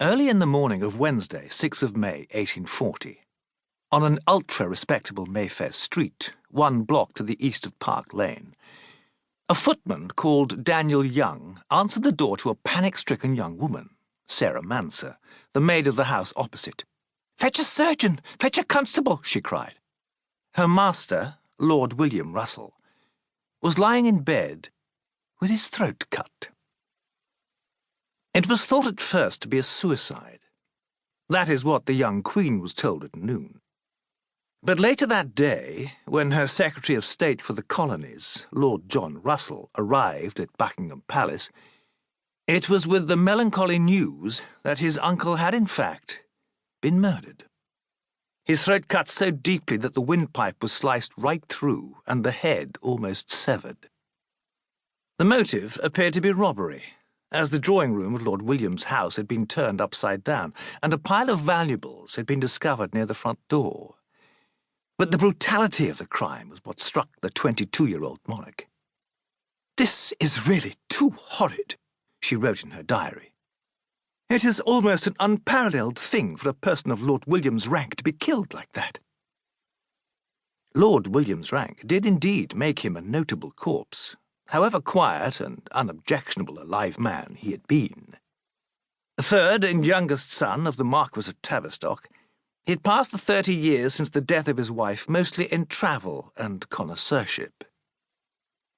Early in the morning of Wednesday, 6th of May, 1840, on an ultra-respectable Mayfair street, 1 block to the east of Park Lane, a footman called Daniel Young answered the door to a panic-stricken young woman, Sarah Manser, the maid of the house opposite. "Fetch a surgeon! Fetch a constable!" she cried. Her master, Lord William Russell, was lying in bed with his throat cut. It was thought at first to be a suicide. That is what the young Queen was told at noon. But later that day, when her Secretary of State for the Colonies, Lord John Russell, arrived at Buckingham Palace, it was with the melancholy news that his uncle had in fact been murdered. His throat cut so deeply that the windpipe was sliced right through and the head almost severed. The motive appeared to be robbery, as the drawing-room of Lord William's house had been turned upside down, and a pile of valuables had been discovered near the front door. But the brutality of the crime was what struck the 22-year-old monarch. "This is really too horrid," she wrote in her diary. "It is almost an unparalleled thing for a person of Lord William's rank to be killed like that." Lord William's rank did indeed make him a notable corpse, however quiet and unobjectionable a live man he had been. The third and youngest son of the Marquis of Tavistock, he had passed the 30 years since the death of his wife mostly in travel and connoisseurship.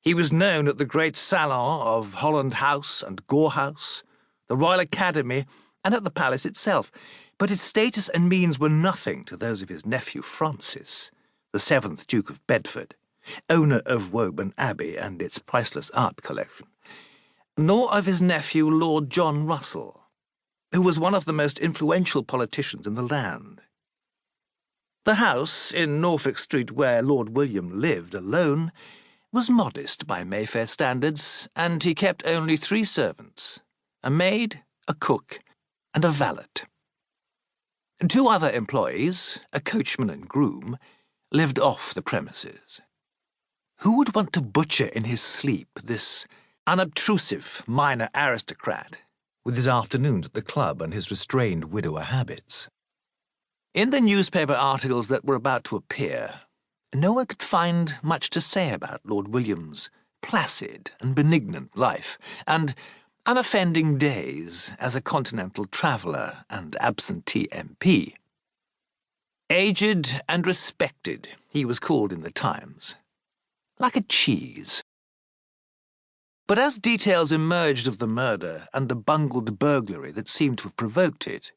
He was known at the great salon of Holland House and Gore House, the Royal Academy, and at the palace itself, but his status and means were nothing to those of his nephew Francis, the 7th Duke of Bedford, owner of Woburn Abbey and its priceless art collection, nor of his nephew Lord John Russell, who was one of the most influential politicians in the land. The house in Norfolk Street where Lord William lived alone was modest by Mayfair standards, and he kept only 3 servants, a maid, a cook, and a valet. 2 other employees, a coachman and groom, lived off the premises. Who would want to butcher in his sleep this unobtrusive minor aristocrat, with his afternoons at the club and his restrained widower habits? In the newspaper articles that were about to appear, no one could find much to say about Lord William's placid and benignant life, and unoffending days as a continental traveller and absentee MP. Aged and respected, he was called in the Times. Like a cheese. But as details emerged of the murder and the bungled burglary that seemed to have provoked it,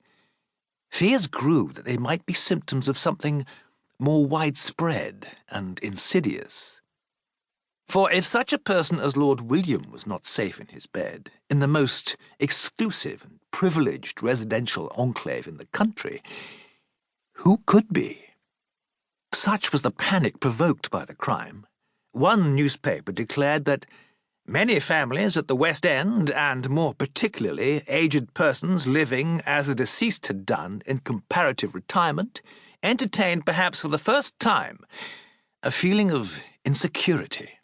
fears grew that they might be symptoms of something more widespread and insidious. For if such a person as Lord William was not safe in his bed, in the most exclusive and privileged residential enclave in the country, who could be? Such was the panic provoked by the crime. One newspaper declared that many families at the West End, and more particularly aged persons living, as the deceased had done, in comparative retirement, entertained, perhaps for the first time, a feeling of insecurity.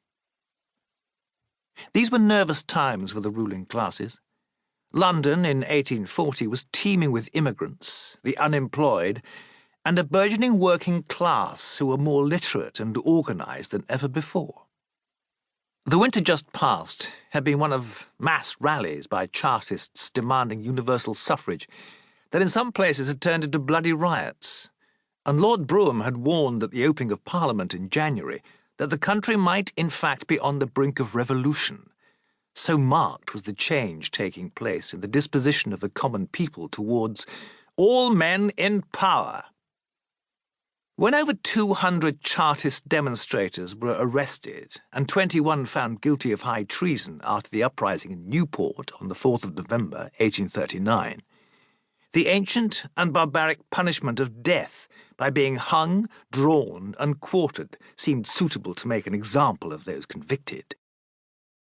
These were nervous times for the ruling classes. London in 1840 was teeming with immigrants, the unemployed, and a burgeoning working class who were more literate and organised than ever before. The winter just past had been one of mass rallies by Chartists demanding universal suffrage that in some places had turned into bloody riots, and Lord Brougham had warned at the opening of Parliament in January that the country might in fact be on the brink of revolution. So marked was the change taking place in the disposition of the common people towards all men in power. When over 200 Chartist demonstrators were arrested and 21 found guilty of high treason after the uprising in Newport on the 4th of November, 1839, the ancient and barbaric punishment of death by being hung, drawn, and quartered seemed suitable to make an example of those convicted.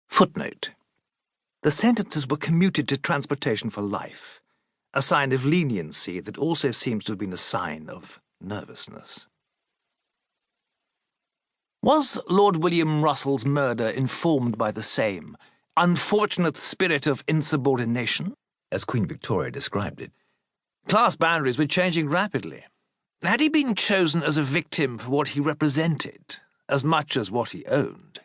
Footnote: the sentences were commuted to transportation for life, a sign of leniency that also seems to have been a sign of nervousness. Was Lord William Russell's murder informed by the same unfortunate spirit of insubordination, as Queen Victoria described it, Class boundaries were changing rapidly. Had he been chosen as a victim for what he represented, as much as what he owned?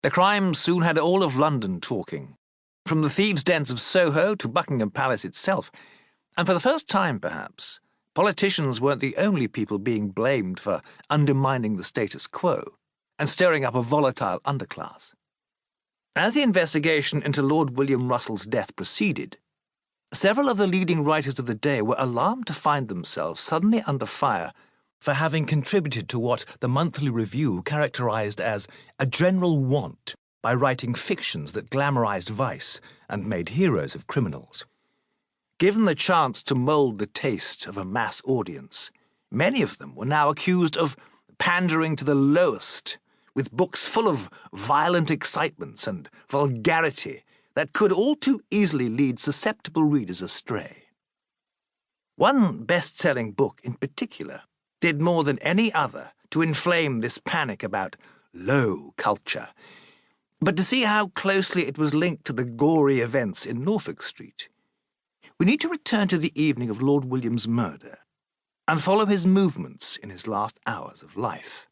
The crime soon had all of London talking, from the thieves' dens of Soho to Buckingham Palace itself, and for the first time, perhaps, politicians weren't the only people being blamed for undermining the status quo and stirring up a volatile underclass. As the investigation into Lord William Russell's death proceeded, several of the leading writers of the day were alarmed to find themselves suddenly under fire for having contributed to what the Monthly Review characterized as a general want by writing fictions that glamorized vice and made heroes of criminals. Given the chance to mould the taste of a mass audience, many of them were now accused of pandering to the lowest, with books full of violent excitements and vulgarity that could all too easily lead susceptible readers astray. One best-selling book in particular did more than any other to inflame this panic about low culture. But to see how closely it was linked to the gory events in Norfolk Street, we need to return to the evening of Lord William's murder and follow his movements in his last hours of life.